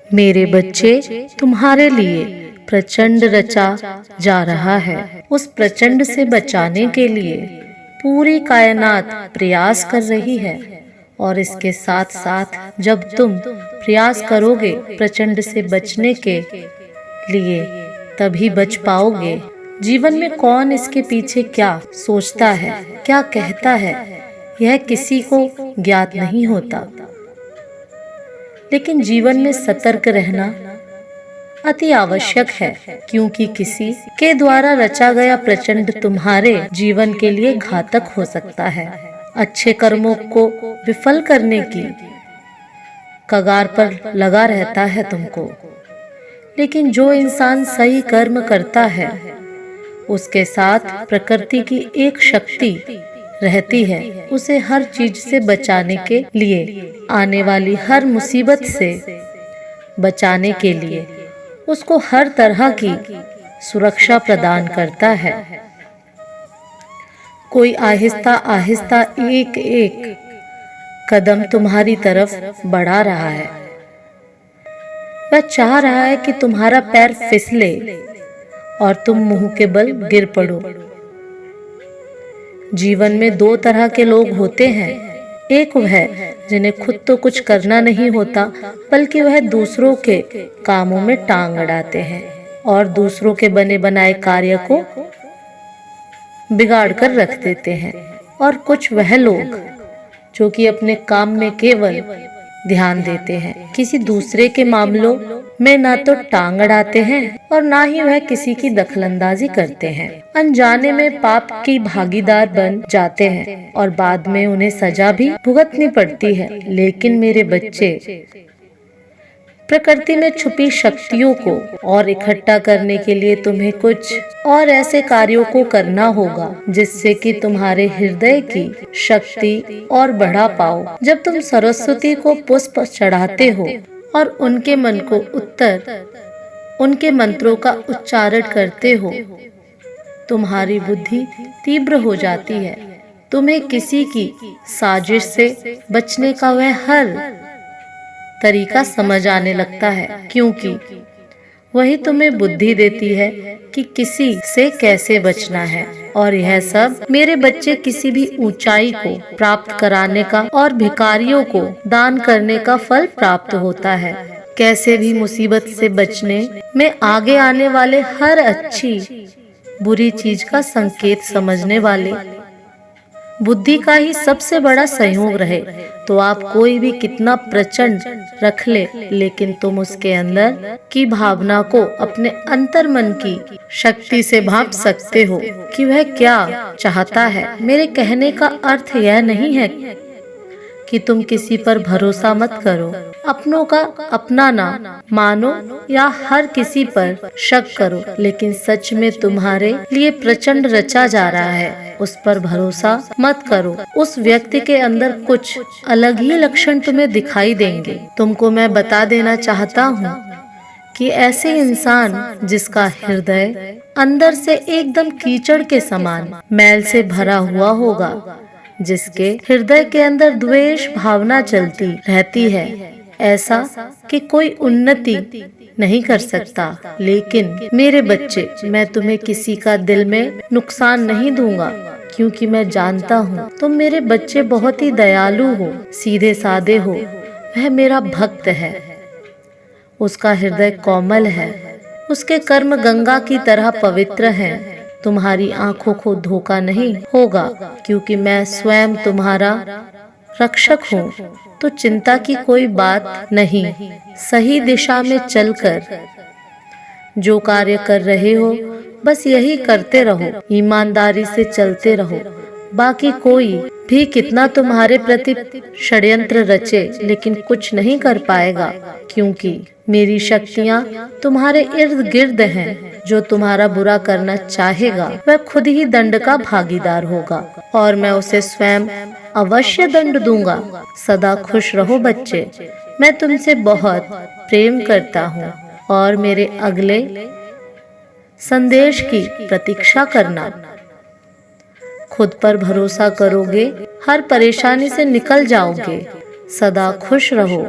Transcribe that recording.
मेरे बच्चे, तुम्हारे लिए प्रचंड रचा जा रहा है। उस प्रचंड से बचाने के लिए पूरी कायनात प्रयास कर रही है, और इसके साथ साथ जब तुम प्रयास करोगे प्रचंड से बचने के लिए, तभी बच पाओगे। जीवन में कौन इसके पीछे क्या सोचता है, क्या कहता है, यह किसी को ज्ञात नहीं होता। लेकिन जीवन में सतर्क रहना अति आवश्यक है, क्योंकि किसी के द्वारा रचा गया प्रचंड तुम्हारे जीवन के लिए घातक हो सकता है। अच्छे कर्मों को विफल करने की कगार पर लगा रहता है तुमको, लेकिन जो इंसान सही कर्म करता है उसके साथ प्रकृति की एक शक्ति रहती है, उसे हर चीज से बचाने के लिए, आने वाली हर मुसीबत से बचाने के लिए उसको हर तरह की सुरक्षा प्रदान करता है। कोई आहिस्ता आहिस्ता एक एक कदम तुम्हारी तरफ बढ़ा रहा है। वह चाह रहा है कि तुम्हारा पैर फिसले और तुम मुंह के बल गिर पड़ो। जीवन में दो तरह के लोग होते हैं। एक वह जिन्हें खुद तो कुछ करना नहीं होता, बल्कि वह दूसरों के कामों में टांग अड़ाते हैं और दूसरों के बने बनाए कार्य को बिगाड़ कर रख देते हैं। और कुछ वह लोग जो कि अपने काम में केवल ध्यान देते हैं, किसी दूसरे के मामलों में ना तो टांग अड़ाते हैं और ना ही वह किसी की दखलंदाजी करते हैं। अनजाने में पाप की भागीदार बन जाते हैं और बाद में उन्हें सजा भी भुगतनी पड़ती है। लेकिन मेरे बच्चे, प्रकृति में छुपी शक्तियों को और इकट्ठा करने के लिए तुम्हें कुछ और ऐसे कार्यों को करना होगा जिससे कि तुम्हारे हृदय की शक्ति और बढ़ा पाओ। जब तुम सरस्वती को पुष्प चढ़ाते हो और उनके मन को उनके मंत्रों का उच्चारण करते हो, तुम्हारी बुद्धि तीव्र हो जाती है। तुम्हें किसी की साजिश से बचने का वह हर तरीका समझ आने लगता है, क्योंकि वही तुम्हें बुद्धि देती है कि किसी से कैसे बचना है। और यह सब मेरे बच्चे किसी भी ऊंचाई को प्राप्त कराने का और भिखारियों को दान करने का फल प्राप्त होता है। कैसे भी मुसीबत से बचने में आगे आने वाले हर अच्छी बुरी चीज का संकेत समझने वाले बुद्धि का ही सबसे बड़ा सहयोग रहे, तो आप कोई भी कितना प्रचंड रख ले, लेकिन तुम उसके अंदर की भावना को अपने अंतर मन की शक्ति से भांप सकते हो कि वह क्या चाहता है। मेरे कहने का अर्थ यह नहीं है कि तुम किसी पर भरोसा मत करो, अपनों का अपना ना मानो या हर किसी पर शक करो, लेकिन सच में तुम्हारे लिए प्रचंड रचा जा रहा है उस पर भरोसा मत करो। उस व्यक्ति के अंदर कुछ अलग ही लक्षण तुम्हें दिखाई देंगे। तुमको मैं बता देना चाहता हूँ कि ऐसे इंसान जिसका हृदय अंदर से एकदम कीचड़ के समान मैल से भरा हुआ होगा, जिसके हृदय के अंदर द्वेष भावना चलती रहती है, ऐसा कि कोई उन्नति नहीं कर सकता। लेकिन मेरे बच्चे, मैं तुम्हें किसी का दिल में नुकसान नहीं दूंगा, क्योंकि मैं जानता हूँ तुम मेरे बच्चे बहुत ही दयालु हो, सीधे साधे हो। वह मेरा भक्त है, उसका हृदय कोमल है, उसके कर्म गंगा की तरह पवित्र हैं। तुम्हारी आंखों को धोखा नहीं होगा, क्योंकि मैं स्वयं तुम्हारा रक्षक हूँ। तो चिंता की कोई बात नहीं। सही दिशा में चलकर जो कार्य कर रहे हो बस यही करते रहो, ईमानदारी से चलते रहो। बाकी कोई भी कितना तुम्हारे प्रति षड्यंत्र रचे, लेकिन कुछ नहीं कर पाएगा, क्योंकि मेरी शक्तियाँ तुम्हारे इर्द गिर्द हैं। जो तुम्हारा बुरा करना चाहेगा वह खुद ही दंड का भागीदार होगा, और मैं उसे स्वयं अवश्य दंड दूंगा। सदा खुश रहो बच्चे, मैं तुमसे बहुत प्रेम करता हूँ, और मेरे अगले संदेश की प्रतीक्षा करना। खुद पर भरोसा करोगे, हर परेशानी से निकल जाओगे। सदा खुश रहो।